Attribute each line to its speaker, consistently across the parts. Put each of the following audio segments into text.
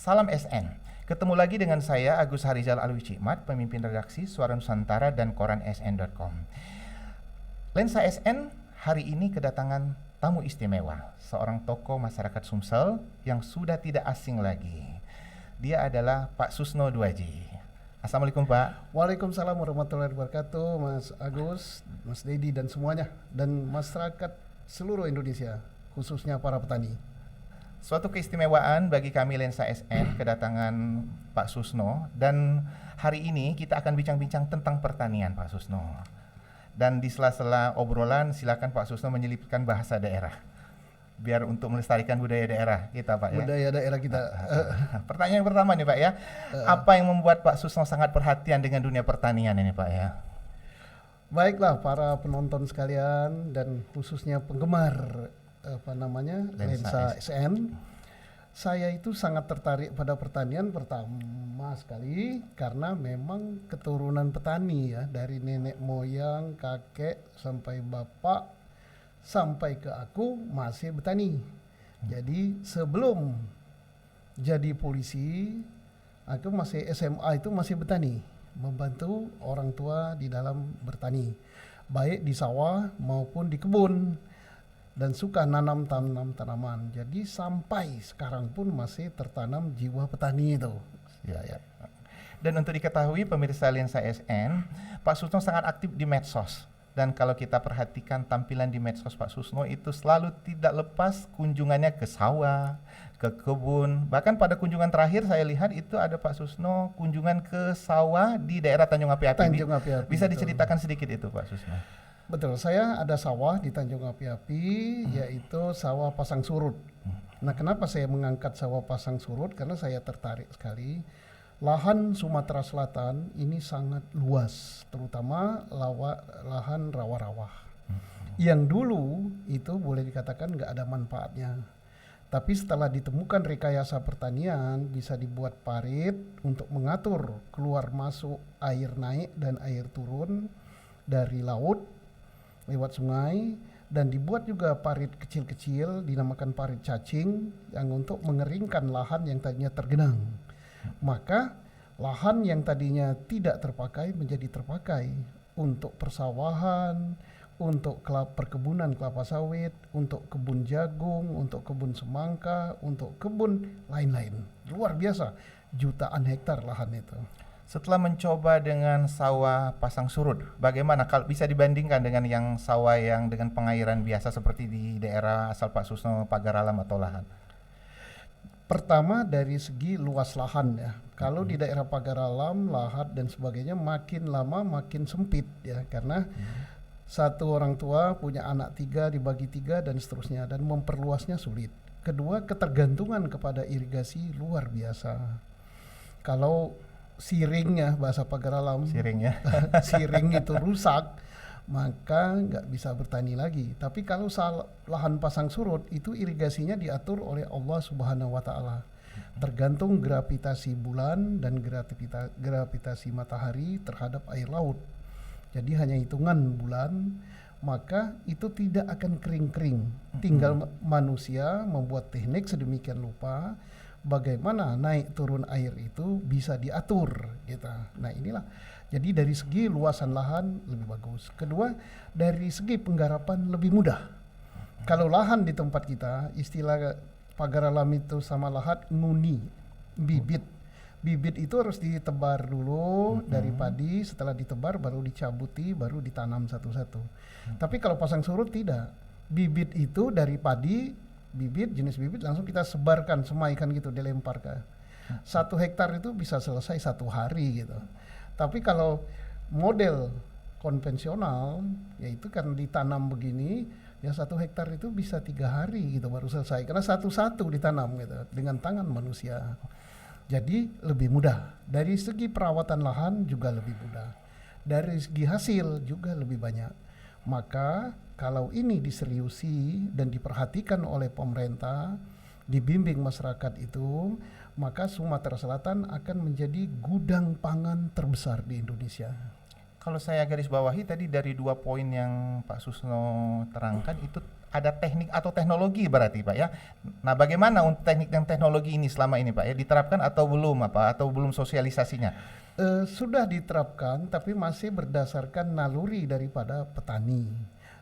Speaker 1: Salam SN. Ketemu lagi dengan saya Agus Harizal Alwi Cikmat, pemimpin redaksi Suara Nusantara dan koran sn.com. Lensa SN hari ini kedatangan tamu istimewa, seorang tokoh masyarakat Sumsel yang sudah tidak asing lagi. Dia adalah Pak Susno Duaji. Assalamualaikum Pak.
Speaker 2: Waalaikumsalam warahmatullahi wabarakatuh, Mas Agus, Mas Dedi dan semuanya, dan masyarakat seluruh Indonesia, khususnya para petani.
Speaker 1: Suatu keistimewaan bagi kami Lensa SN kedatangan Pak Susno, dan hari ini kita akan bincang-bincang tentang pertanian Pak Susno. Dan di sela-sela obrolan silakan Pak Susno menyelipkan bahasa daerah biar untuk melestarikan budaya daerah kita Pak ya.
Speaker 2: Budaya daerah kita.
Speaker 1: Pertanyaan yang pertama nih Pak ya, apa yang membuat Pak Susno sangat perhatian dengan dunia pertanian ini Pak ya?
Speaker 2: Baiklah para penonton sekalian dan khususnya penggemar Lensa SN. Saya itu sangat tertarik pada pertanian pertama sekali karena memang keturunan petani ya, dari nenek moyang, kakek sampai bapak sampai ke aku masih bertani. Jadi sebelum jadi polisi, aku masih SMA itu masih bertani, membantu orang tua di dalam bertani, baik di sawah maupun di kebun, dan suka nanam tanaman. Jadi sampai sekarang pun masih tertanam jiwa petani itu.
Speaker 1: Ya. Dan untuk diketahui pemirsa Lensa SN, Pak Susno sangat aktif di medsos. Dan kalau kita perhatikan tampilan di medsos Pak Susno itu selalu tidak lepas kunjungannya ke sawah, ke kebun. Bahkan pada kunjungan terakhir saya lihat itu ada Pak Susno kunjungan ke sawah di daerah Tanjung Api-Api.
Speaker 2: Tanjung Api-Api.
Speaker 1: Bisa diceritakan sedikit itu Pak Susno?
Speaker 2: Betul, saya ada sawah di Tanjung Api-Api, yaitu sawah pasang surut. Nah, kenapa saya mengangkat sawah pasang surut? Karena saya tertarik sekali. Lahan Sumatera Selatan ini sangat luas, terutama lahan rawa-rawa. Yang dulu itu boleh dikatakan nggak ada manfaatnya. Tapi setelah ditemukan rekayasa pertanian, bisa dibuat parit untuk mengatur keluar masuk air naik dan air turun dari laut lewat sungai, dan dibuat juga parit kecil-kecil dinamakan parit cacing yang untuk mengeringkan lahan yang tadinya tergenang. Maka lahan yang tadinya tidak terpakai menjadi terpakai untuk persawahan, untuk perkebunan kelapa sawit, untuk kebun jagung, untuk kebun semangka, untuk kebun lain-lain. Luar biasa, jutaan hektar lahan itu.
Speaker 1: Setelah mencoba dengan sawah pasang surut, bagaimana kalau bisa dibandingkan dengan yang sawah yang dengan pengairan biasa seperti di daerah asal Pak Susno, Pagar Alam atau lahan?
Speaker 2: Pertama dari segi luas lahan ya. Kalau di daerah Pagar Alam, Lahat dan sebagainya makin lama makin sempit ya, karena satu orang tua punya anak 3 dibagi 3 dan seterusnya, dan memperluasnya sulit. Kedua, ketergantungan kepada irigasi luar biasa. Kalau siringnya bahasa Pagar Alam, siring itu rusak, maka nggak bisa bertani lagi. Tapi kalau lahan pasang surut itu irigasinya diatur oleh Allah Subhanahu wa Ta'ala, tergantung gravitasi bulan dan gravitasi matahari terhadap air laut. Jadi hanya hitungan bulan, maka itu tidak akan kering-kering. Tinggal manusia membuat teknik sedemikian rupa bagaimana naik turun air itu bisa diatur gitu. Nah inilah, jadi dari segi luasan lahan lebih bagus. Kedua, dari segi penggarapan lebih mudah. Kalau lahan di tempat kita, istilah Pagar Alam itu sama Lahat nguni, bibit. Bibit itu harus ditebar dulu dari padi, setelah ditebar baru dicabuti, baru ditanam satu-satu. Tapi kalau pasang surut tidak. Bibit itu dari padi, bibit, jenis bibit langsung kita sebarkan, semaikan gitu, dilempar ke 1 hektar itu bisa selesai 1 hari gitu. Tapi kalau model konvensional, yaitu kan ditanam begini, ya 1 hektar itu bisa 3 hari gitu baru selesai, karena satu-satu ditanam gitu dengan tangan manusia. Jadi lebih mudah. Dari segi perawatan lahan juga lebih mudah. Dari segi hasil juga lebih banyak. Maka kalau ini diseriusi dan diperhatikan oleh pemerintah, dibimbing masyarakat itu, maka Sumatera Selatan akan menjadi gudang pangan terbesar di Indonesia.
Speaker 1: Kalau saya garis bawahi tadi dari 2 poin yang Pak Susno terangkan itu ada teknik atau teknologi berarti Pak ya. Nah, bagaimana untuk teknik dan teknologi ini selama ini Pak ya diterapkan atau belum atau belum sosialisasinya?
Speaker 2: Sudah diterapkan tapi masih berdasarkan naluri daripada petani.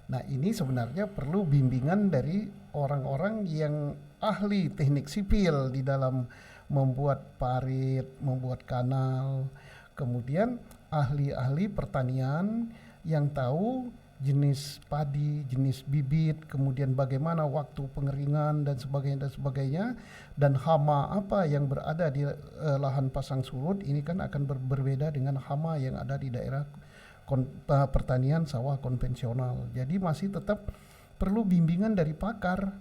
Speaker 2: Nah, ini sebenarnya perlu bimbingan dari orang-orang yang ahli teknik sipil di dalam membuat parit, membuat kanal, kemudian ahli-ahli pertanian yang tahu jenis padi, jenis bibit, kemudian bagaimana waktu pengeringan dan sebagainya, dan hama apa yang berada di lahan pasang surut ini kan akan berbeda dengan hama yang ada di daerah pertanian sawah konvensional. Jadi masih tetap perlu bimbingan dari pakar,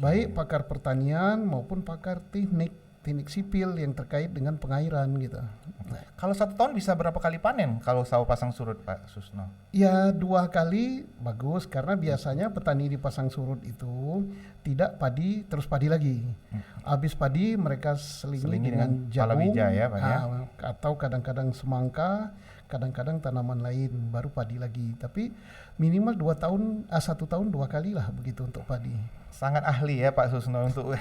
Speaker 2: baik pakar pertanian maupun pakar teknik sipil yang terkait dengan pengairan gitu.
Speaker 1: Kalau 1 tahun bisa berapa kali panen kalau sawah pasang surut Pak Susno?
Speaker 2: Ya 2 kali bagus karena biasanya petani di pasang surut itu tidak padi terus padi lagi. Habis padi mereka selingi dengan jagung
Speaker 1: palawija ya Pak ya.
Speaker 2: Atau kadang-kadang semangka, kadang-kadang tanaman lain baru padi lagi. Tapi minimal 1 tahun 2 kali lah begitu untuk padi.
Speaker 1: Sangat ahli ya Pak Susno untuk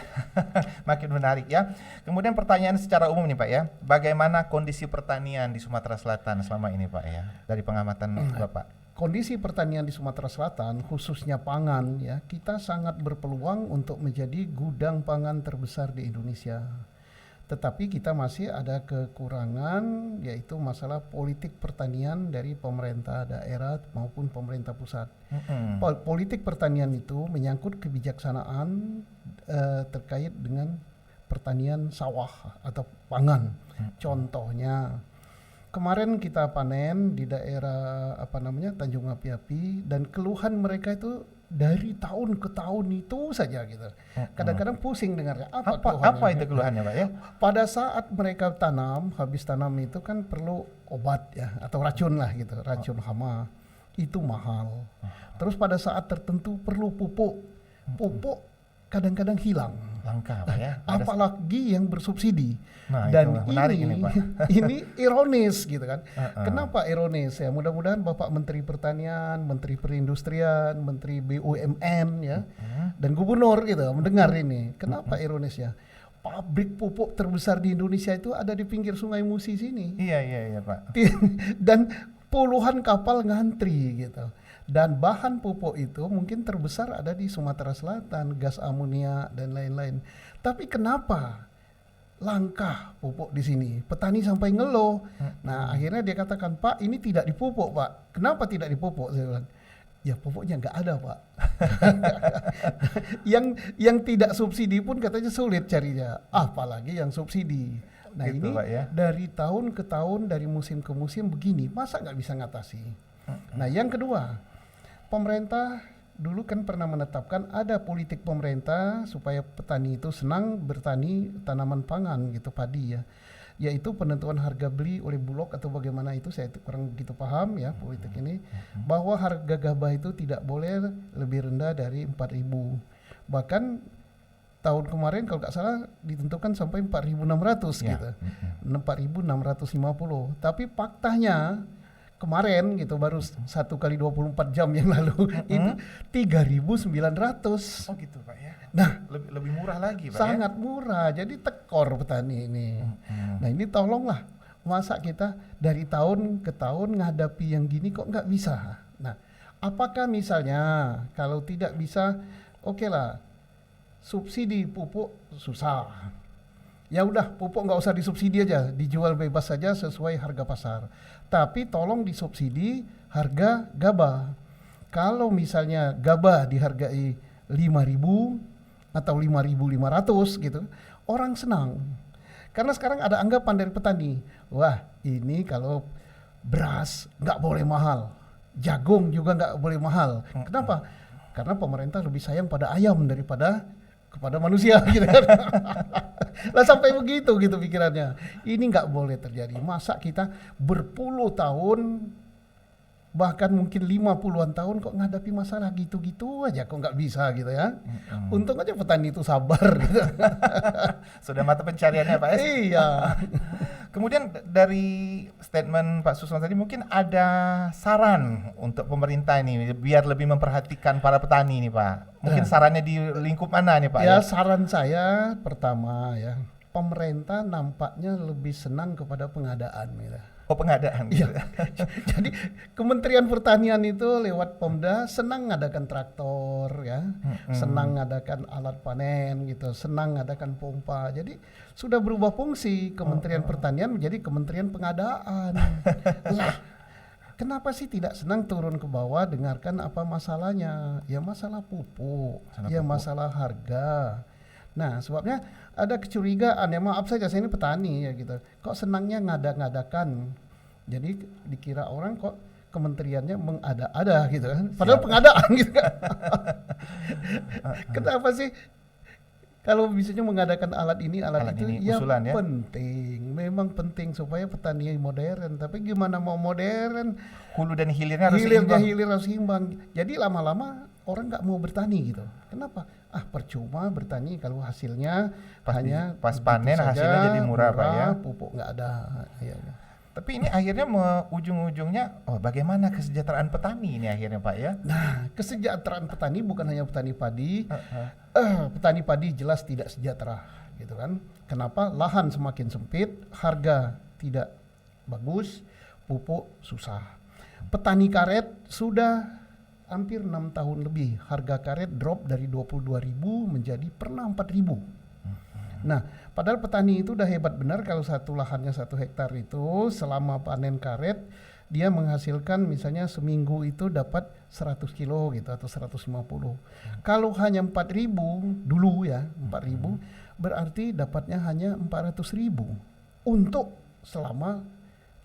Speaker 1: makin menarik ya. Kemudian pertanyaan secara umum nih Pak ya, bagaimana kondisi pertanian di Sumatera Selatan selama ini Pak ya, dari pengamatan Bapak?
Speaker 2: Kondisi pertanian di Sumatera Selatan khususnya pangan ya, kita sangat berpeluang untuk menjadi gudang pangan terbesar di Indonesia. Tetapi kita masih ada kekurangan yaitu masalah politik pertanian dari pemerintah daerah maupun pemerintah pusat. Politik pertanian itu menyangkut kebijaksanaan terkait dengan pertanian sawah atau pangan. Contohnya kemarin kita panen di daerah Tanjung Api-Api dan keluhan mereka itu dari tahun ke tahun itu saja gitu. Kadang-kadang pusing dengarnya.
Speaker 1: Apa itu keluhannya Pak ya?
Speaker 2: Pada saat mereka tanam, habis tanam itu kan perlu obat ya atau racun lah gitu, racun hama. Itu mahal. Terus pada saat tertentu perlu pupuk. Pupuk kadang-kadang hilang.
Speaker 1: Langka Pak ya.
Speaker 2: Apalagi yang bersubsidi.
Speaker 1: Nah,
Speaker 2: dan
Speaker 1: ini Pak.
Speaker 2: ini ironis gitu kan. Kenapa ironis ya? Mudah-mudahan Bapak Menteri Pertanian, Menteri Perindustrian, Menteri BUMN ya, dan Gubernur gitu mendengar ini. Kenapa ironis ya? Pabrik pupuk terbesar di Indonesia itu ada di pinggir Sungai Musi sini.
Speaker 1: Iya Pak.
Speaker 2: Dan puluhan kapal ngantri gitu. Dan bahan pupuk itu mungkin terbesar ada di Sumatera Selatan, gas amonia dan lain-lain. Tapi kenapa langka pupuk di sini? Petani sampai ngeluh. Nah, akhirnya dia katakan, "Pak, ini tidak dipupuk, Pak." "Kenapa tidak dipupuk?" Saya bilang. "Ya pupuknya nggak ada, Pak." yang tidak subsidi pun katanya sulit carinya, apalagi yang subsidi. Nah gitu, ini Pak, ya? Dari tahun ke tahun, dari musim ke musim begini, masa nggak bisa ngatasi? Nah yang kedua, pemerintah dulu kan pernah menetapkan ada politik pemerintah supaya petani itu senang bertani tanaman pangan gitu, padi ya, yaitu penentuan harga beli oleh Bulog atau bagaimana itu saya kurang begitu paham ya politik ini, bahwa harga gabah itu tidak boleh lebih rendah dari 4.000. Bahkan tahun kemarin kalau nggak salah ditentukan sampai 4.600 gitu, 4.650. Tapi faktanya kemarin gitu baru 1 kali 24 jam yang lalu itu 3.900.
Speaker 1: Oh gitu Pak ya.
Speaker 2: Nah
Speaker 1: lebih murah lagi Pak.
Speaker 2: Sangat murah, jadi tekor petani ini. Nah ini tolonglah, masa kita dari tahun ke tahun menghadapi yang gini kok nggak bisa. Nah apakah misalnya kalau tidak bisa, oke lah, subsidi pupuk susah. Ya udah pupuk nggak usah disubsidi aja, dijual bebas saja sesuai harga pasar. Tapi tolong disubsidi harga gabah. Kalau misalnya gabah dihargai 5.000 atau 5.500 gitu, orang senang. Karena sekarang ada anggapan dari petani, wah ini kalau beras nggak boleh mahal, jagung juga nggak boleh mahal. Kenapa? Karena pemerintah lebih sayang pada ayam daripada kepada manusia gitu kan. Lah sampai begitu gitu pikirannya. Ini nggak boleh terjadi. Masa kita berpuluh tahun, bahkan mungkin 50-an tahun kok menghadapi masalah gitu-gitu aja, kok nggak bisa gitu ya. Untung aja petani itu sabar gitu.
Speaker 1: Sudah mata pencariannya Pak.
Speaker 2: Iya.
Speaker 1: Kemudian dari statement Pak Susno tadi mungkin ada saran untuk pemerintah ini biar lebih memperhatikan para petani nih Pak. Mungkin sarannya di lingkup mana nih Pak?
Speaker 2: Ya, saran saya pertama ya, pemerintah nampaknya lebih senang kepada pengadaan gitu.
Speaker 1: Oh, pengadaan.
Speaker 2: Iya. Jadi Kementerian Pertanian itu lewat Pemda senang ngadakan traktor ya, senang ngadakan alat panen gitu, senang ngadakan pompa. Jadi sudah berubah fungsi Kementerian Pertanian menjadi Kementerian Pengadaan. Lah, kenapa sih tidak senang turun ke bawah dengarkan apa masalahnya? Ya masalah pupuk, masalah harga. Nah, sebabnya ada kecurigaan, ya maaf saja saya ini petani ya gitu. Kok senangnya ngada-ngadakan? Jadi dikira orang kok kementeriannya mengada-ada gitu kan. Padahal pengadaan gitu kan. Kenapa sih kalau bisanya mengadakan alat ini itu
Speaker 1: ini,
Speaker 2: ya
Speaker 1: usulan, ya?
Speaker 2: penting. Memang penting supaya petani modern, tapi gimana mau modern?
Speaker 1: Hulu dan hilirnya harus seimbang.
Speaker 2: Hilir harus seimbang. Jadi lama-lama orang nggak mau bertani gitu. Kenapa? Percuma bertani kalau hasilnya hanya
Speaker 1: pas panen
Speaker 2: saja,
Speaker 1: hasilnya jadi murah Pak ya.
Speaker 2: Pupuk nggak ada. Ya.
Speaker 1: Tapi ini akhirnya ujung-ujungnya bagaimana kesejahteraan petani ini akhirnya Pak ya?
Speaker 2: Nah, kesejahteraan petani bukan hanya petani padi. Petani padi jelas tidak sejahtera gitu kan. Kenapa? Lahan semakin sempit, harga tidak bagus, pupuk susah. Petani karet sudah hampir 6 tahun lebih harga karet drop dari 22.000 menjadi pernah 4.000. Nah, padahal petani itu udah hebat benar kalau satu lahannya 1 hektar itu selama panen karet dia menghasilkan misalnya seminggu itu dapat 100 kilo gitu atau 150. Kalau hanya 4.000 dulu ya, 4.000 berarti dapatnya hanya 400.000 untuk selama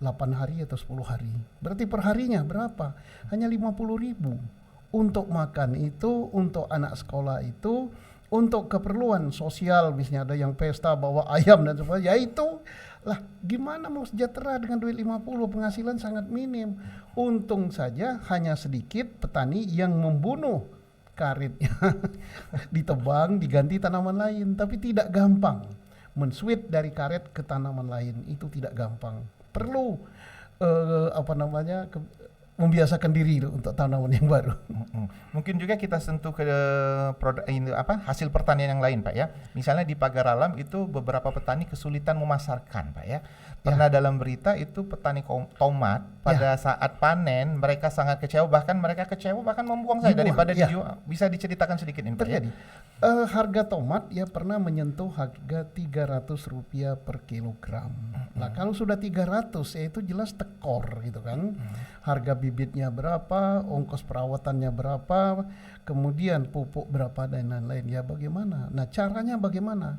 Speaker 2: 8 hari atau 10 hari. Berarti perharinya berapa? Hanya 50.000. Untuk makan itu, untuk anak sekolah itu, untuk keperluan sosial, misalnya ada yang pesta bawa ayam dan sebagainya, ya itu lah gimana mau sejahtera dengan duit 50, penghasilan sangat minim. Untung saja hanya sedikit petani yang membunuh karetnya ditebang, diganti tanaman lain, tapi tidak gampang. Men-switch dari karet ke tanaman lain itu tidak gampang. Perlu membiasakan diri untuk tanaman yang baru.
Speaker 1: Mungkin juga kita sentuh ke produk ini hasil pertanian yang lain Pak ya. Misalnya di Pagar Alam itu beberapa petani kesulitan memasarkan Pak ya. Pernah dalam berita itu petani tomat pada saat panen mereka sangat kecewa, bahkan membuang saja daripada dijual. Bisa diceritakan sedikit ini Pak ya?
Speaker 2: Harga tomat ya pernah menyentuh harga Rp300 per kilogram. Nah kalau sudah 300 ya itu jelas tekor gitu kan. Harga bibitnya berapa, ongkos perawatannya berapa, kemudian pupuk berapa dan lain-lain. Ya bagaimana? Nah caranya bagaimana?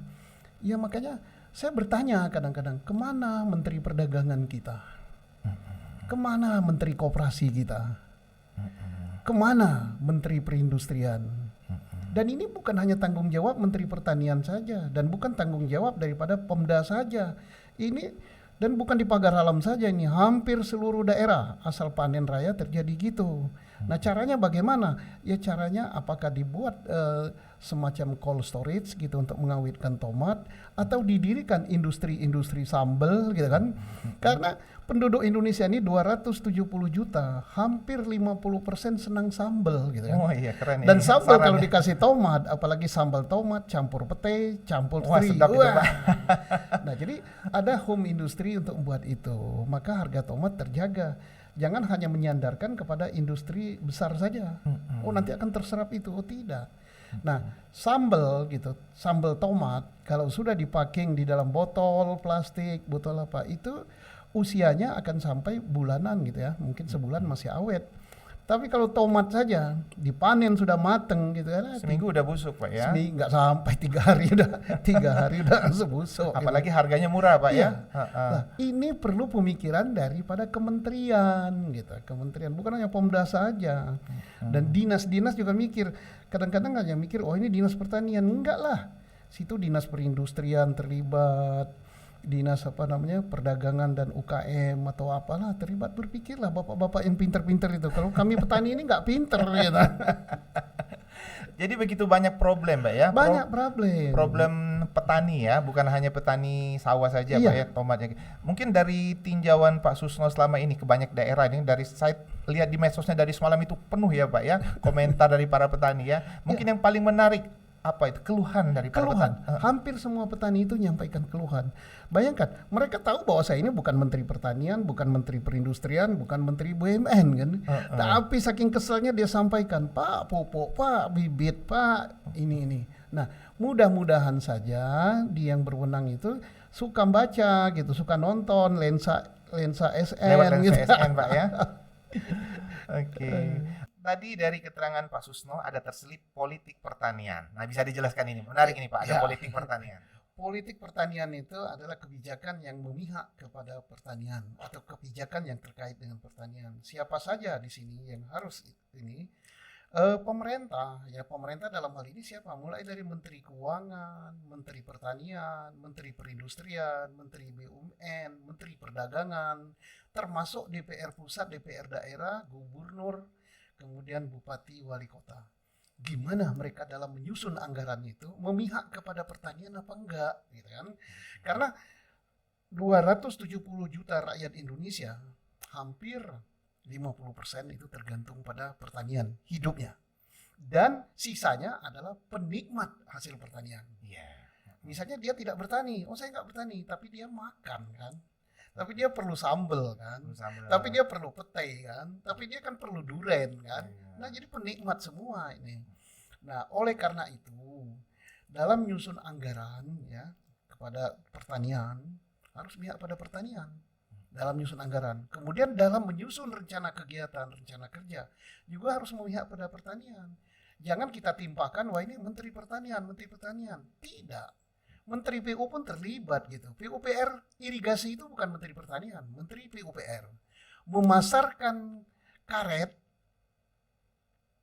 Speaker 2: Ya makanya saya bertanya kadang-kadang, kemana Menteri Perdagangan kita? Kemana Menteri Koperasi kita? Kemana Menteri Perindustrian? Dan ini bukan hanya tanggung jawab Menteri Pertanian saja, dan bukan tanggung jawab daripada Pemda saja. Ini dan bukan di Pagar Alam saja, ini hampir seluruh daerah asal panen raya terjadi gitu. Nah caranya bagaimana? Ya caranya apakah dibuat semacam cold storage gitu untuk mengawetkan tomat, atau didirikan industri-industri sambal gitu kan. Karena penduduk Indonesia ini 270 juta, hampir 50% senang sambal gitu kan.
Speaker 1: Oh iya keren.
Speaker 2: Dan sambal kalau dikasih tomat, apalagi sambal tomat campur pete, campur teri.
Speaker 1: Sedap itu, Pak.
Speaker 2: Nah jadi ada home industry untuk membuat itu, maka harga tomat terjaga. Jangan hanya menyandarkan kepada industri besar saja. Oh nanti akan terserap itu. Oh tidak. Nah sambal gitu, sambal tomat kalau sudah dipaking di dalam botol plastik, botol apa itu usianya akan sampai bulanan gitu ya. Mungkin sebulan masih awet. Tapi kalau tomat saja dipanen sudah mateng gitu kan,
Speaker 1: seminggu udah busuk Pak ya.
Speaker 2: Seminggu nggak sampai 3 hari udah 3 hari udah busuk.
Speaker 1: Apalagi harganya murah Pak ya.
Speaker 2: Nah, ini perlu pemikiran daripada kementerian gitu. Kementerian bukan hanya Pemda saja. Dan dinas-dinas juga mikir. Kadang-kadang hanya mikir oh ini dinas pertanian, enggak lah. Situ dinas perindustrian terlibat. Dinas perdagangan dan UKM atau apalah terlibat, berpikirlah bapak-bapak yang pinter-pinter itu. Kalau kami petani ini nggak pinter gitu.
Speaker 1: Jadi begitu banyak problem Mbak ya.
Speaker 2: Banyak problem.
Speaker 1: Problem petani ya, bukan hanya petani sawah saja
Speaker 2: Iya.
Speaker 1: Pak ya, tomatnya. Mungkin dari tinjauan Pak Susno selama ini ke banyak daerah ini, dari saya lihat di medsosnya dari semalam itu penuh ya Pak ya, komentar dari para petani ya. Mungkin yang paling menarik apa itu keluhan dari para
Speaker 2: Keluhan.
Speaker 1: petani?
Speaker 2: Hampir semua petani itu menyampaikan keluhan. Bayangkan, mereka tahu bahwa saya ini bukan Menteri Pertanian, bukan Menteri Perindustrian, bukan Menteri BUMN kan. Tapi saking keselnya dia sampaikan, Pak pupuk, Pak bibit, Pak ini. Nah, mudah-mudahan saja di yang berwenang itu suka baca gitu, suka nonton lensa SN
Speaker 1: Lewat
Speaker 2: gitu.
Speaker 1: SN Pak ya. Oke. Tadi dari keterangan Pak Susno ada terselip politik pertanian. Nah, bisa dijelaskan ini. Menarik ini Pak, ada
Speaker 2: Ya.
Speaker 1: politik pertanian.
Speaker 2: Politik pertanian itu adalah kebijakan yang memihak kepada pertanian atau kebijakan yang terkait dengan pertanian. Siapa saja di sini yang harus ini pemerintah ya, pemerintah dalam hal ini siapa? Mulai dari Menteri Keuangan, Menteri Pertanian, Menteri Perindustrian, Menteri BUMN, Menteri Perdagangan, termasuk DPR pusat, DPR daerah, gubernur, kemudian bupati, wali kota. Gimana mereka dalam menyusun anggaran itu memihak kepada pertanian apa enggak gitu kan? Karena 270 juta rakyat Indonesia, hampir 50% itu tergantung pada pertanian hidupnya. Dan sisanya adalah penikmat hasil pertanian.
Speaker 1: Iya.
Speaker 2: Misalnya dia tidak bertani, saya nggak bertani, tapi dia makan kan. Tapi dia perlu sambel kan. Tapi dia perlu petai kan. Tapi dia kan perlu duren kan. Nah, jadi penikmat semua ini. Nah, oleh karena itu, dalam menyusun anggaran ya kepada pertanian harus mihak pada pertanian dalam menyusun anggaran. Kemudian dalam menyusun rencana kegiatan, rencana kerja juga harus memihak pada pertanian. Jangan kita timpakan wah ini Menteri Pertanian. Tidak. Menteri PU pun terlibat gitu. PUPR irigasi itu bukan Menteri Pertanian, Menteri PUPR. Memasarkan karet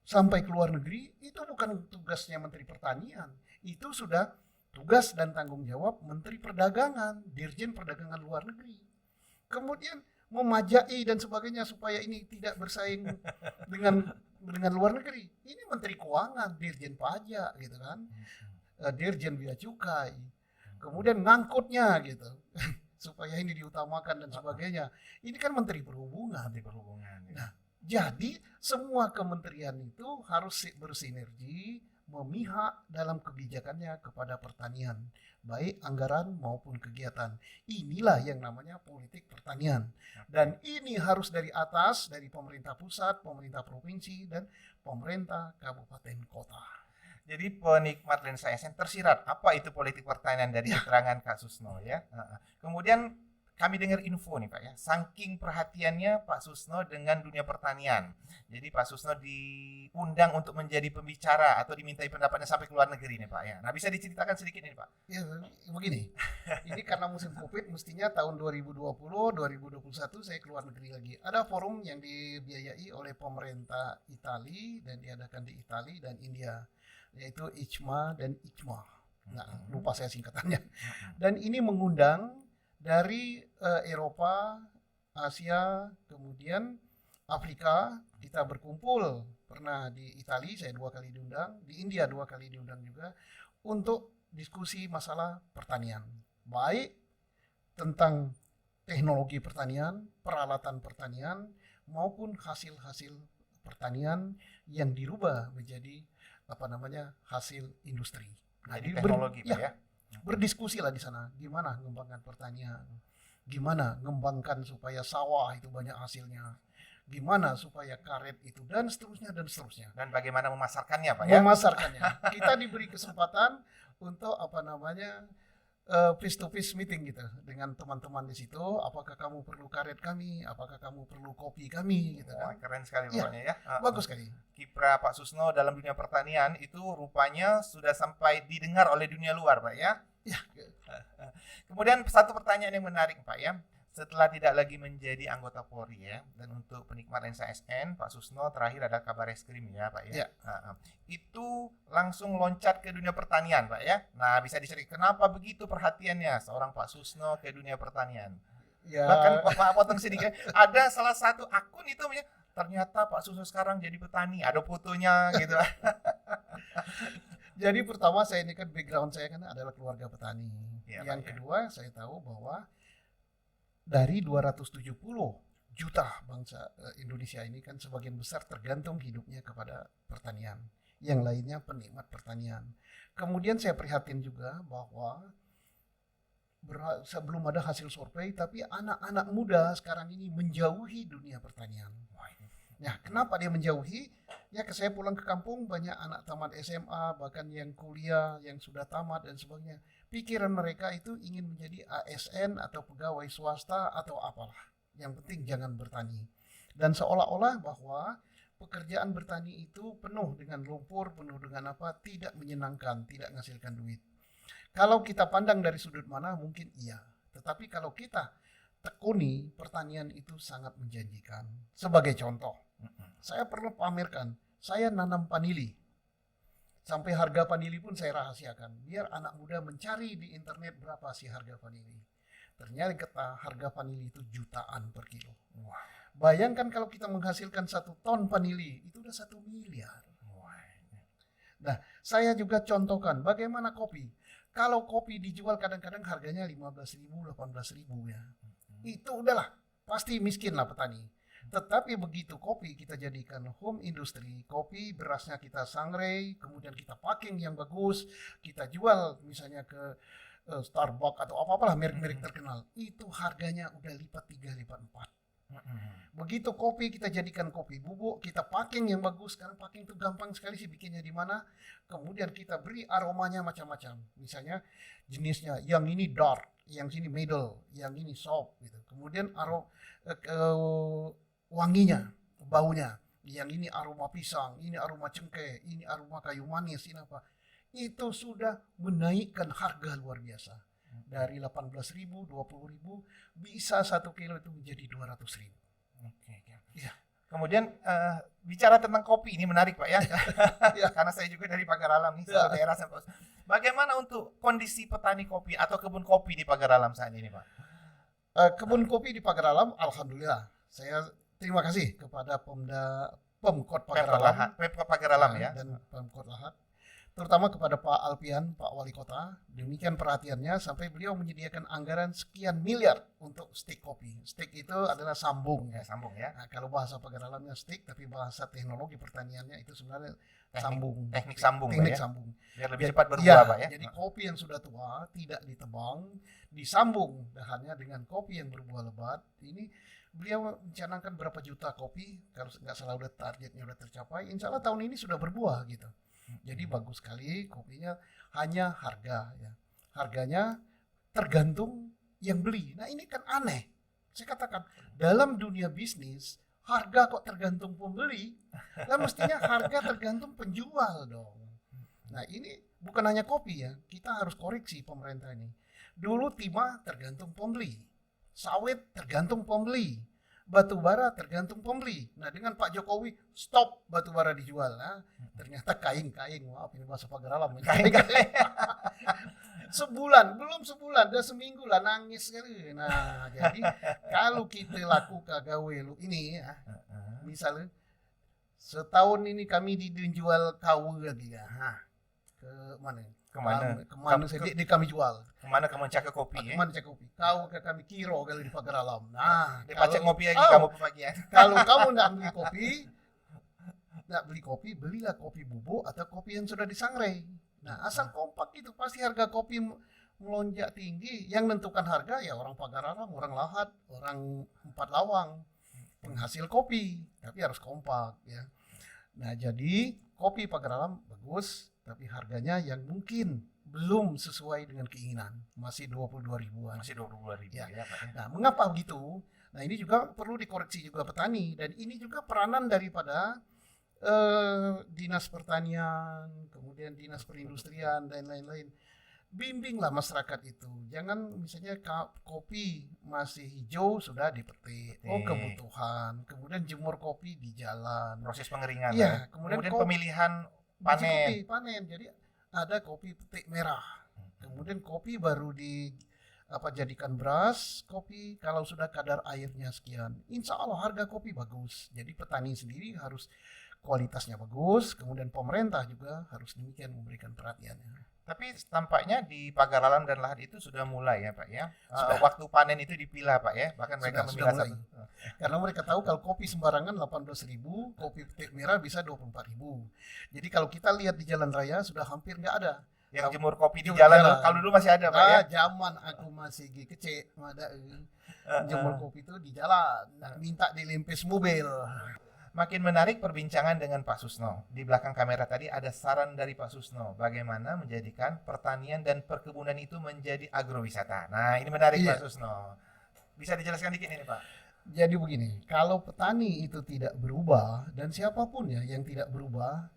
Speaker 2: sampai ke luar negeri itu bukan tugasnya Menteri Pertanian. Itu sudah tugas dan tanggung jawab Menteri Perdagangan, Dirjen Perdagangan Luar Negeri. Kemudian memajai dan sebagainya supaya ini tidak bersaing dengan luar negeri. Ini Menteri Keuangan, Dirjen Pajak gitu kan. Dirjen Bea Cukai. Kemudian ngangkutnya gitu. Supaya ini diutamakan dan sebagainya. Ini kan Menteri Perhubungan. Nah, jadi semua kementerian itu harus bersinergi memihak dalam kebijakannya kepada pertanian, baik anggaran maupun kegiatan. Inilah yang namanya politik pertanian. Dan ini harus dari atas, dari pemerintah pusat, pemerintah provinsi, dan pemerintah kabupaten kota.
Speaker 1: Jadi penikmat lensa SN tersirat apa itu politik pertanian dari keterangan Kak Susno ya. Kemudian kami dengar info nih Pak ya, saking perhatiannya Pak Susno dengan dunia pertanian. Jadi Pak Susno diundang untuk menjadi pembicara atau dimintai pendapatnya sampai ke luar negeri nih Pak ya. Nah, bisa diceritakan sedikit nih Pak?
Speaker 2: Ya, begini. Ini karena musim Covid mestinya tahun 2020, 2021 saya ke luar negeri lagi. Ada forum yang dibiayai oleh pemerintah Italia dan diadakan di Italia dan India, yaitu ICMA dan ICMA. Nah, lupa saya singkatannya. Dan ini mengundang dari Eropa, Asia, kemudian Afrika. Kita berkumpul, pernah di Italia saya 2 kali diundang, di India 2 kali diundang juga, untuk diskusi masalah pertanian, baik tentang teknologi pertanian, peralatan pertanian, maupun hasil-hasil pertanian yang dirubah menjadi hasil industri.
Speaker 1: Nah, jadi teknologi Pak ya.
Speaker 2: Berdiskusi lah di sana, gimana mengembangkan pertanian, gimana mengembangkan supaya sawah itu banyak hasilnya, gimana supaya karet itu dan seterusnya.
Speaker 1: Dan bagaimana memasarkannya Pak ya?
Speaker 2: Memasarkannya. Kita diberi kesempatan untuk face to face meeting gitu dengan teman-teman di situ. Apakah kamu perlu karet kami? Apakah kamu perlu kopi kami? Gitu kan?
Speaker 1: Keren sekali pokoknya ya.
Speaker 2: Bagus sekali.
Speaker 1: Kiprah Pak Susno dalam dunia pertanian itu rupanya sudah sampai didengar oleh dunia luar Pak ya.
Speaker 2: Ya.
Speaker 1: Kemudian satu pertanyaan yang menarik Pak ya. Setelah tidak lagi menjadi anggota Polri ya, dan untuk penikmat lensa SN, Pak Susno terakhir ada kabar eskrim ya Pak ya. Itu langsung loncat ke dunia pertanian Pak ya. Nah, bisa diceritakan kenapa begitu perhatiannya seorang Pak Susno ke dunia pertanian?
Speaker 2: Ya.
Speaker 1: Bahkan Pak potong sedikit, ada salah satu akun itu ternyata Pak Susno sekarang jadi petani, ada fotonya gitu.
Speaker 2: Jadi pertama saya ini kan background saya kan adalah keluarga petani.
Speaker 1: Iya,
Speaker 2: Yang
Speaker 1: Pak, ya.
Speaker 2: kedua saya tahu bahwa dari 270 juta bangsa Indonesia ini kan sebagian besar tergantung hidupnya kepada pertanian. Yang lainnya penikmat pertanian. Kemudian saya prihatin juga bahwa sebelum ada hasil survei, tapi anak-anak muda sekarang ini menjauhi dunia pertanian. Nah, kenapa dia menjauhi? Ya, saya pulang ke kampung, banyak anak tamat SMA, bahkan yang kuliah, yang sudah tamat dan sebagainya. Pikiran mereka itu ingin menjadi ASN atau pegawai swasta atau apalah. Yang penting jangan bertani. Dan seolah-olah bahwa pekerjaan bertani itu penuh dengan lumpur, penuh dengan apa, tidak menyenangkan, tidak menghasilkan duit. Kalau kita pandang dari sudut mana mungkin iya, tetapi kalau kita tekuni pertanian itu sangat menjanjikan. Sebagai contoh, saya pernah pamerkan, saya nanam vanili. Sampai harga vanili pun saya rahasiakan, biar anak muda mencari di internet berapa sih harga vanili. Ternyata harga vanili itu jutaan per kilo. Wah. Bayangkan kalau kita menghasilkan 1 ton vanili, itu udah 1 miliar. Nah, saya juga contohkan bagaimana kopi. Kalau kopi dijual kadang-kadang harganya 15.000, 18.000 ya. Itu udahlah, pasti miskin lah petani. Tetapi begitu kopi kita jadikan home industry, kopi berasnya kita sangrai, kemudian kita packing yang bagus, kita jual misalnya ke Starbucks atau apa-apalah merek-merek terkenal. Itu harganya udah lipat 3, lipat 4. Begitu kopi kita jadikan kopi bubuk, kita packing yang bagus. Sekarang packing itu gampang sekali sih bikinnya di mana. Kemudian kita beri aromanya macam-macam. Misalnya jenisnya yang ini dark, yang sini middle, yang ini soft gitu. Kemudian wanginya, baunya. Yang ini aroma pisang, ini aroma cengkeh, ini aroma kayu manis, ini apa. Itu sudah menaikkan harga luar biasa. Dari 18.000, 20.000 bisa 1 kilo itu menjadi 200.000.
Speaker 1: Oke.
Speaker 2: Ya.
Speaker 1: Kemudian bicara tentang kopi ini menarik Pak ya. Ya, karena saya juga dari Pagar Alam nih, satu daerah sama Pak. Bagaimana untuk kondisi petani kopi atau kebun kopi di Pagar Alam saat ini Pak?
Speaker 2: Kebun kopi di Pagar Alam, alhamdulillah. Saya terima kasih kepada Pemkot Pagar Alam,
Speaker 1: Pemkot Pagar Alam ya,
Speaker 2: dan Pemkot Lahat. Terutama kepada Pak Alpian, Pak Wali Kota, demikian perhatiannya sampai beliau menyediakan anggaran sekian miliar untuk stik kopi. Stik itu adalah sambung ya.
Speaker 1: Sambung ya.
Speaker 2: Nah, kalau bahasa Pagar Alamnya stik, tapi bahasa teknologi pertaniannya itu sebenarnya sambung.
Speaker 1: Teknik sambung.
Speaker 2: Teknik
Speaker 1: ya?
Speaker 2: sambung.
Speaker 1: Biar lebih cepat berbuah Pak ya.
Speaker 2: Jadi kopi yang sudah tua tidak ditebang, disambung dahannya dengan kopi yang berbuah lebat. Ini beliau mencanangkan berapa juta kopi, kalau nggak salah udah targetnya udah tercapai. Insya Allah tahun ini sudah berbuah gitu. Jadi bagus sekali kopinya, hanya harga ya. Harganya tergantung yang beli. Nah ini kan aneh. Saya katakan dalam dunia bisnis harga kok tergantung pembeli. Lah mestinya harga tergantung penjual dong. Nah ini bukan hanya kopi ya. Kita harus koreksi pemerintah ini. Dulu timah tergantung pembeli. Sawit tergantung pembeli. Batu bara tergantung pembeli. Nah dengan Pak Jokowi stop batu bara dijual. Nah, ternyata kain-kain, maaf ini bahasa Pagar Alam. Kain-kain. Belum sebulan, udah seminggu lah nangis sekali. Nah jadi kalau kita laku kagawe lu ini ya, misalnya setahun ini kami dijual kau lagi ya. Nah, ke mana? Kemana di kami jual?
Speaker 1: Kemana kamu cak ke kopi ya?
Speaker 2: Kemana cak kopi? Kau ke kami kiro kalau di Pagar Alam. Nah,
Speaker 1: dipacak ngopi lagi kamu pembagian.
Speaker 2: Kalau kamu nak beli kopi, belilah kopi bubuk atau kopi yang sudah disangrai. Nah, asal kompak itu pasti harga kopi melonjak tinggi. Yang menentukan harga ya orang Pagar Alam, orang Lahat, orang Empat Lawang, penghasil kopi. Tapi harus kompak ya. Nah, jadi kopi Pagar Alam bagus. Tapi harganya yang mungkin belum sesuai dengan keinginan, masih 22 ribuan.
Speaker 1: Masih 22 ribu ya.
Speaker 2: Nah, mengapa begitu? Nah, ini juga perlu dikoreksi juga petani, dan ini juga peranan daripada dinas pertanian, kemudian dinas perindustrian dan lain-lain. Bimbinglah masyarakat itu. Jangan misalnya kopi masih hijau sudah dipetik. Oh, kebutuhan. Kemudian jemur kopi di jalan.
Speaker 1: Proses pengeringan.
Speaker 2: Iya,
Speaker 1: kemudian pemilihan
Speaker 2: panen. Jadi ada kopi petik merah. Kemudian kopi baru jadikan beras kopi kalau sudah kadar airnya sekian. Insya Allah harga kopi bagus. Jadi petani sendiri harus kualitasnya bagus, kemudian pemerintah juga harus demikian memberikan perhatiannya.
Speaker 1: Tapi tampaknya di pagar alam dan lahan itu sudah mulai ya Pak ya.
Speaker 2: Sudah.
Speaker 1: Waktu panen itu dipilah Pak ya. Bahkan mereka
Speaker 2: Sudah
Speaker 1: memilah
Speaker 2: mulai.
Speaker 1: satu.
Speaker 2: Karena mereka tahu kalau kopi sembarangan 18.000, kopi petik merah bisa 24.000. Jadi kalau kita lihat di jalan raya sudah hampir nggak ada.
Speaker 1: Yang jemur kopi di
Speaker 2: Jemur
Speaker 1: jalan,
Speaker 2: jalan.
Speaker 1: kalau dulu masih ada Pak ya.
Speaker 2: Zaman aku masih kecil, ada jemur kopi itu di jalan, minta dilempes mobil.
Speaker 1: Makin menarik perbincangan dengan Pak Susno. Di belakang kamera tadi ada saran dari Pak Susno bagaimana menjadikan pertanian dan perkebunan itu menjadi agrowisata. Nah, ini menarik
Speaker 2: Iya.
Speaker 1: Pak Susno. Bisa dijelaskan dikit ini Pak?
Speaker 2: Jadi begini, kalau petani itu tidak berubah dan siapapun ya yang tidak berubah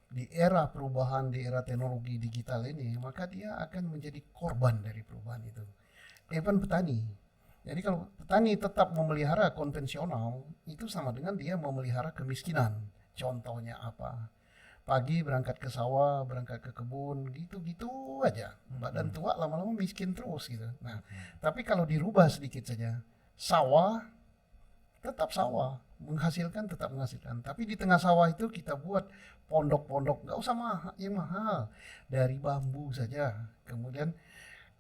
Speaker 2: di era perubahan, di era teknologi digital ini, maka dia akan menjadi korban dari perubahan itu. Even petani. Jadi kalau petani tetap memelihara konvensional, itu sama dengan dia memelihara kemiskinan. Contohnya apa? Pagi berangkat ke sawah, berangkat ke kebun, gitu-gitu aja. Badan tua lama-lama miskin terus gitu. Nah, tapi kalau dirubah sedikit saja, sawah tetap sawah, menghasilkan tetap menghasilkan. Tapi di tengah sawah itu kita buat pondok-pondok, nggak usah yang mahal, dari bambu saja. Kemudian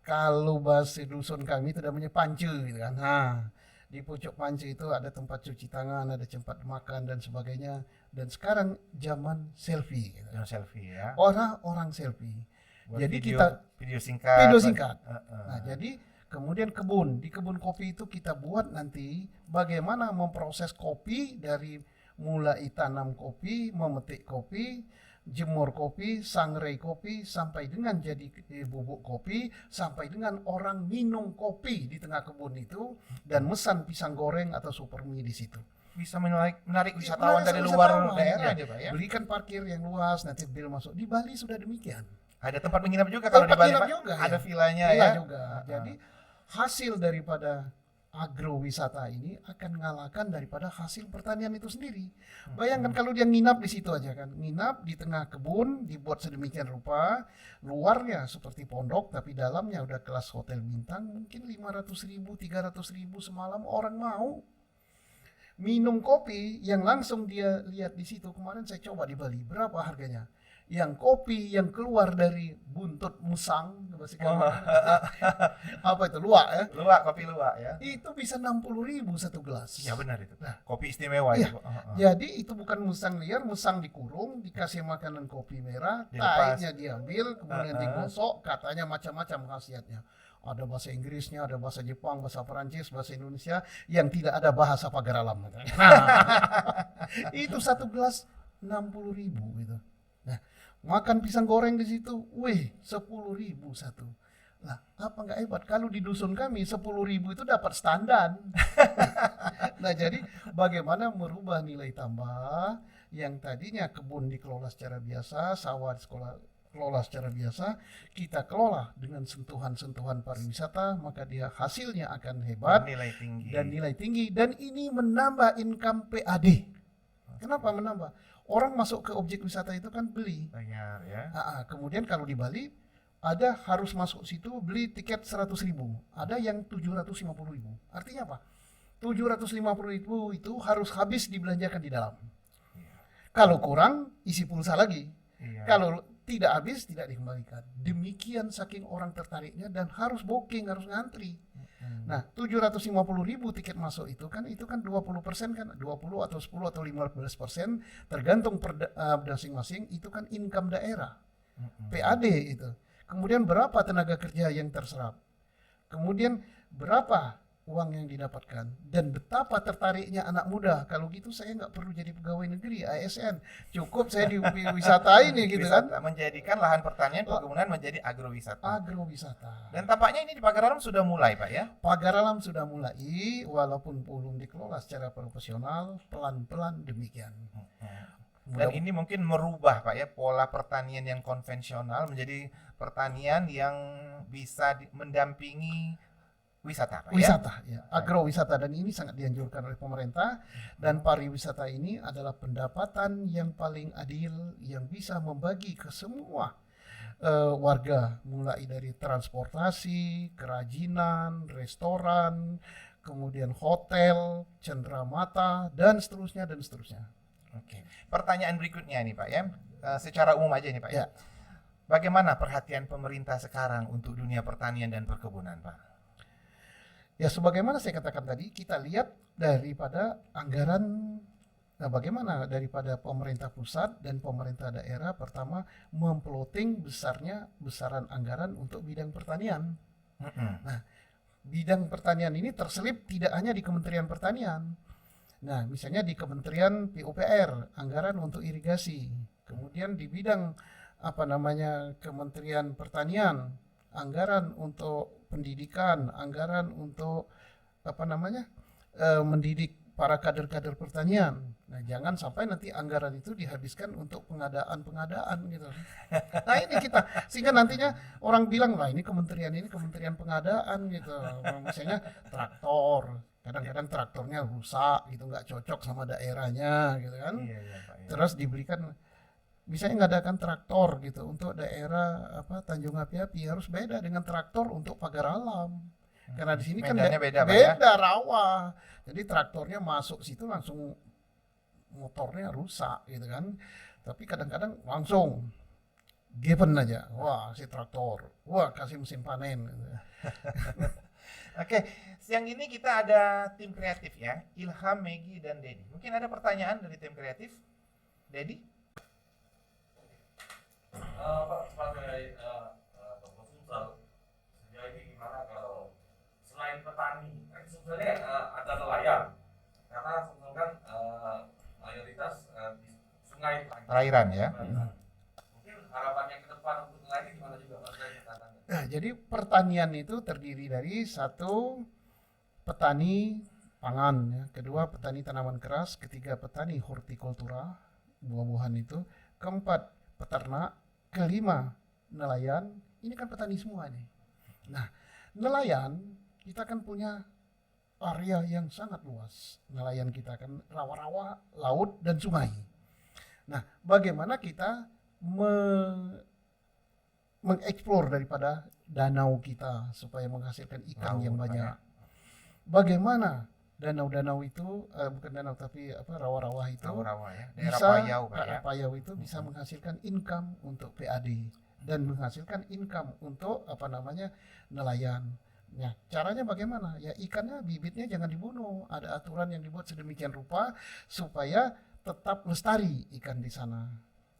Speaker 2: kalau bahasa dusun kami itu namanya pancu gitu kan. Nah, di pucuk pancu itu ada tempat cuci tangan, ada tempat makan dan sebagainya. Dan sekarang zaman selfie gitu.
Speaker 1: Yang selfie ya.
Speaker 2: Orang selfie.
Speaker 1: Buat
Speaker 2: Jadi
Speaker 1: video singkat.
Speaker 2: video singkat.
Speaker 1: Heeh.
Speaker 2: Nah, jadi kemudian di kebun kopi itu kita buat nanti bagaimana memproses kopi dari mulai tanam kopi, memetik kopi, jemur kopi, sangrai kopi, sampai dengan jadi bubuk kopi, sampai dengan orang minum kopi di tengah kebun itu dan mesan pisang goreng atau super mie di situ.
Speaker 1: Bisa menarik wisatawan dari luar
Speaker 2: Wisatawan,
Speaker 1: daerah
Speaker 2: ya.
Speaker 1: aja Pak ya.
Speaker 2: Belikan parkir yang luas, nanti bil masuk. Di Bali sudah demikian.
Speaker 1: Ada tempat menginap juga kalau di
Speaker 2: Tempat
Speaker 1: Bali
Speaker 2: menginap
Speaker 1: Pak.
Speaker 2: juga,
Speaker 1: Ada
Speaker 2: ya.
Speaker 1: villanya
Speaker 2: Villa
Speaker 1: ya.
Speaker 2: juga. Jadi hasil daripada agrowisata ini akan mengalahkan daripada hasil pertanian itu sendiri. Bayangkan kalau dia nginap di situ aja kan, nginap di tengah kebun, dibuat sedemikian rupa, luarnya seperti pondok, tapi dalamnya udah kelas hotel bintang, mungkin 500.000, 300.000 semalam orang mau. Minum kopi yang langsung dia lihat di situ, kemarin saya coba di Bali, berapa harganya? Yang kopi yang keluar dari buntut musang, apa itu, luwak ya?
Speaker 1: Luwak, kopi luwak ya.
Speaker 2: Itu bisa 60.000 satu gelas.
Speaker 1: Iya benar itu. Kopi istimewa
Speaker 2: Iya.
Speaker 1: itu.
Speaker 2: Jadi itu bukan musang liar, musang dikurung, dikasih makanan kopi merah,
Speaker 1: Dilepas.
Speaker 2: taiknya diambil, kemudian digosok, katanya macam-macam khasiatnya. Ada bahasa Inggrisnya, ada bahasa Jepang, bahasa Perancis, bahasa Indonesia, yang tidak ada bahasa pagar alam. Nah, itu satu gelas 60.000 gitu. Nah, makan pisang goreng di situ, 10.000 satu. Nah, apa nggak hebat? Kalau di dusun kami 10.000 itu dapat standar. Nah, jadi bagaimana merubah nilai tambah yang tadinya kebun dikelola secara biasa, sawah di sekolah kelola secara biasa, kita kelola dengan sentuhan-sentuhan pariwisata, maka dia hasilnya akan hebat
Speaker 1: Nilai tinggi.
Speaker 2: dan nilai tinggi, dan ini menambah income PAD. Kenapa menambah? Orang masuk ke objek wisata itu kan beli.
Speaker 1: Bayar ya.
Speaker 2: Kemudian kalau di Bali ada harus masuk situ beli tiket 100.000, ada yang 750.000. Artinya apa? 750.000 itu harus habis dibelanjakan di dalam. Kalau kurang isi pulsa lagi.
Speaker 1: Iya.
Speaker 2: Kalau tidak habis tidak dikembalikan. Demikian saking orang tertariknya dan harus booking, harus ngantri. Nah, 750.000 tiket masuk itu kan 20% kan, 20 atau 10 atau 15% tergantung masing-masing, itu kan income daerah. PAD itu. Kemudian berapa tenaga kerja yang terserap? Kemudian berapa uang yang didapatkan? Dan betapa tertariknya anak muda. Kalau gitu saya nggak perlu jadi pegawai negeri, ASN. Cukup saya di wisata ini gitu kan.
Speaker 1: Menjadikan lahan pertanian perkebunan menjadi agrowisata.
Speaker 2: Agrowisata.
Speaker 1: Dan tampaknya ini di Pagar Alam sudah mulai Pak ya?
Speaker 2: Pagar Alam sudah mulai, walaupun belum dikelola secara profesional, pelan-pelan demikian.
Speaker 1: Dan ini mungkin merubah Pak ya pola pertanian yang konvensional menjadi pertanian yang bisa mendampingi wisata Pak
Speaker 2: wisata ya, agrowisata, dan ini sangat dianjurkan oleh pemerintah. Dan pariwisata ini adalah pendapatan yang paling adil yang bisa membagi ke semua warga, mulai dari transportasi, kerajinan, restoran, kemudian hotel, cenderamata, dan seterusnya dan seterusnya.
Speaker 1: Oke. Pertanyaan berikutnya nih Pak ya, secara umum aja nih Pak ya.
Speaker 2: Ya.
Speaker 1: Bagaimana perhatian pemerintah sekarang untuk dunia pertanian dan perkebunan Pak?
Speaker 2: Ya sebagaimana saya katakan tadi, kita lihat daripada anggaran, nah bagaimana daripada pemerintah pusat dan pemerintah daerah pertama memploting besaran anggaran untuk bidang pertanian. Nah, bidang pertanian ini terselip tidak hanya di Kementerian Pertanian. Nah, misalnya di Kementerian PUPR, anggaran untuk irigasi. Kemudian di bidang Kementerian Pertanian, anggaran untuk pendidikan, anggaran untuk mendidik para kader-kader pertanian. Nah, jangan sampai nanti anggaran itu dihabiskan untuk pengadaan gitu. Nah, ini kita sehingga nantinya orang bilang lah ini kementerian pengadaan gitu. Misalnya traktor, kadang-kadang traktornya rusak gitu, nggak cocok sama daerahnya gitu kan.
Speaker 1: Iya, Pak, ya.
Speaker 2: Terus diberikan misalnya ngadakan traktor gitu untuk daerah Tanjung Api-Api harus beda dengan traktor untuk pagar alam. Karena di sini
Speaker 1: Medannya
Speaker 2: kan
Speaker 1: beda, Pak, ya?
Speaker 2: beda rawa. Jadi traktornya masuk situ langsung motornya rusak gitu kan. Tapi kadang-kadang langsung given aja. Wah, si traktor. Wah, kasih mesin panen gitu.
Speaker 1: Oke, siang ini kita ada tim kreatif ya, Ilham, Megi, dan Dedi. Mungkin ada pertanyaan dari tim kreatif? Dedi?
Speaker 3: Pak, sebagai tokoh Sumsel, sejauh ini gimana kalau selain petani, kan sebenarnya ada nelayan, karena Sumsel kan mayoritas di sungai
Speaker 1: Perairan ya.
Speaker 3: Mungkin harapannya ke depan untuk nelayan gimana juga Pak?
Speaker 2: Nah, jadi pertanian itu terdiri dari satu petani pangan, ya. Kedua petani tanaman keras, ketiga petani hortikultura, buah-buahan itu, keempat peternak, kelima nelayan. Ini kan petani semua nih. Nah, nelayan kita kan punya area yang sangat luas. Nelayan kita kan rawa-rawa, laut dan sungai. Nah, bagaimana kita mengeksplor daripada danau kita supaya menghasilkan ikan yang banyak. Bagaimana danau-danau itu bukan danau tapi rawa-rawa itu
Speaker 1: Rawa-rawa ya. Daerah
Speaker 2: bisa
Speaker 1: Payau, Pak, ya.
Speaker 2: daerah Payau itu bisa menghasilkan income untuk PAD dan menghasilkan income untuk nelayan. Nah, caranya bagaimana? Ya ikannya, bibitnya jangan dibunuh. Ada aturan yang dibuat sedemikian rupa supaya tetap lestari ikan di sana.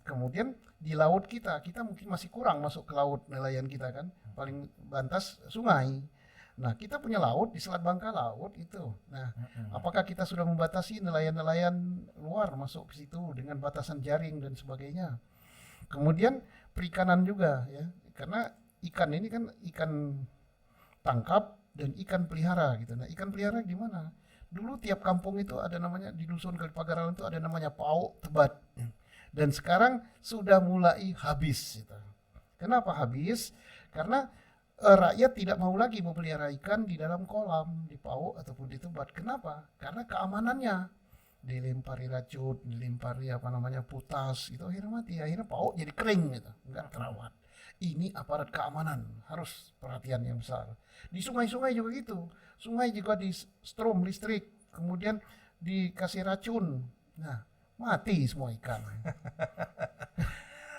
Speaker 2: Kemudian di laut kita mungkin masih kurang masuk ke laut nelayan kita kan, paling bantas sungai. Nah, kita punya laut di Selat Bangka laut itu. Nah, apakah kita sudah membatasi nelayan-nelayan luar masuk ke situ dengan batasan jaring dan sebagainya? Kemudian perikanan juga ya, karena ikan ini kan ikan tangkap dan ikan pelihara gitu. Nah, ikan pelihara di mana? Dulu tiap kampung itu ada namanya, di dusun Kalipagaralan itu ada namanya pauk tebat. Dan sekarang sudah mulai habis gitu. Kenapa habis? Karena rakyat tidak mau lagi memelihara ikan di dalam kolam, di pauk ataupun di tebat. Kenapa? Karena keamanannya. Dilempari racun, dilempari putas, itu akhirnya mati. Akhirnya pauk jadi kering gitu, nggak terawat. Ini aparat keamanan, harus perhatian yang besar. Di sungai-sungai juga gitu. Sungai juga di strom listrik, kemudian dikasih racun. Nah, mati semua ikan.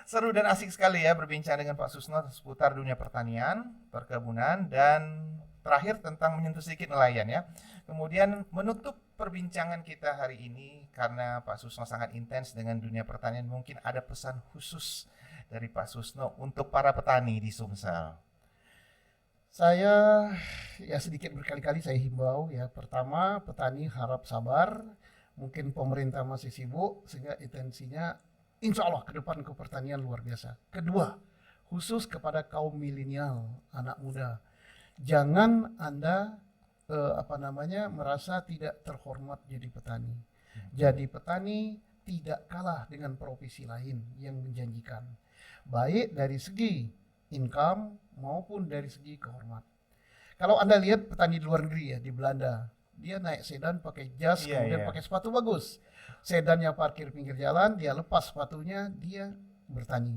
Speaker 1: Seru dan asik sekali ya berbincang dengan Pak Susno seputar dunia pertanian, perkebunan, dan terakhir tentang menyentuh sedikit nelayan ya. Kemudian menutup perbincangan kita hari ini, karena Pak Susno sangat intens dengan dunia pertanian, mungkin ada pesan khusus dari Pak Susno untuk para petani di Sumsel.
Speaker 2: Saya ya sedikit berkali-kali saya himbau ya. Pertama, petani harap sabar. Mungkin pemerintah masih sibuk sehingga intensinya insya Allah ke depan ke pertanian luar biasa. Kedua, khusus kepada kaum milenial, anak muda. Jangan Anda merasa tidak terhormat jadi petani. Jadi petani tidak kalah dengan profesi lain yang menjanjikan. Baik dari segi income maupun dari segi kehormat. Kalau Anda lihat petani di luar negeri ya, di Belanda, dia naik sedan pakai jas, kemudian pakai sepatu bagus. Sedannya parkir pinggir jalan, dia lepas sepatunya, dia bertani.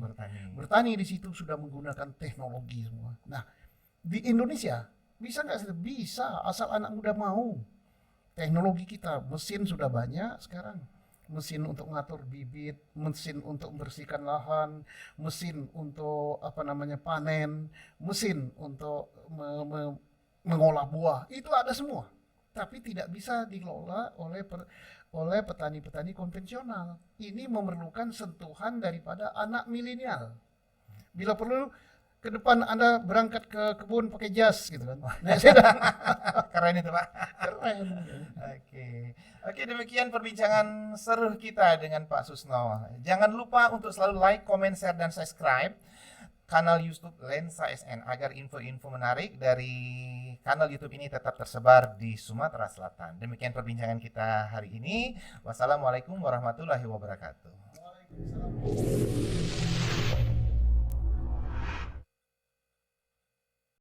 Speaker 2: Bertani di situ sudah menggunakan teknologi semua. Nah, di Indonesia bisa nggak sih? Bisa, asal anak muda mau. Teknologi kita, mesin sudah banyak sekarang. mesin untuk ngatur bibit, mesin untuk membersihkan lahan, mesin untuk panen, mesin untuk mengolah buah. Itu ada semua. Tapi tidak bisa dikelola oleh petani-petani konvensional. Ini memerlukan sentuhan daripada anak milenial. Bila perlu ke depan Anda berangkat ke kebun pakai jas gitu kan.
Speaker 1: Keren itu Pak.
Speaker 2: Keren.
Speaker 1: Oke, demikian perbincangan seru kita dengan Pak Susno. Jangan lupa untuk selalu like, comment, share, dan subscribe kanal YouTube Lensa SN agar info-info menarik dari kanal YouTube ini tetap tersebar di Sumatera Selatan. Demikian perbincangan kita hari ini. Wassalamualaikum warahmatullahi wabarakatuh.
Speaker 2: Waalaikumsalam.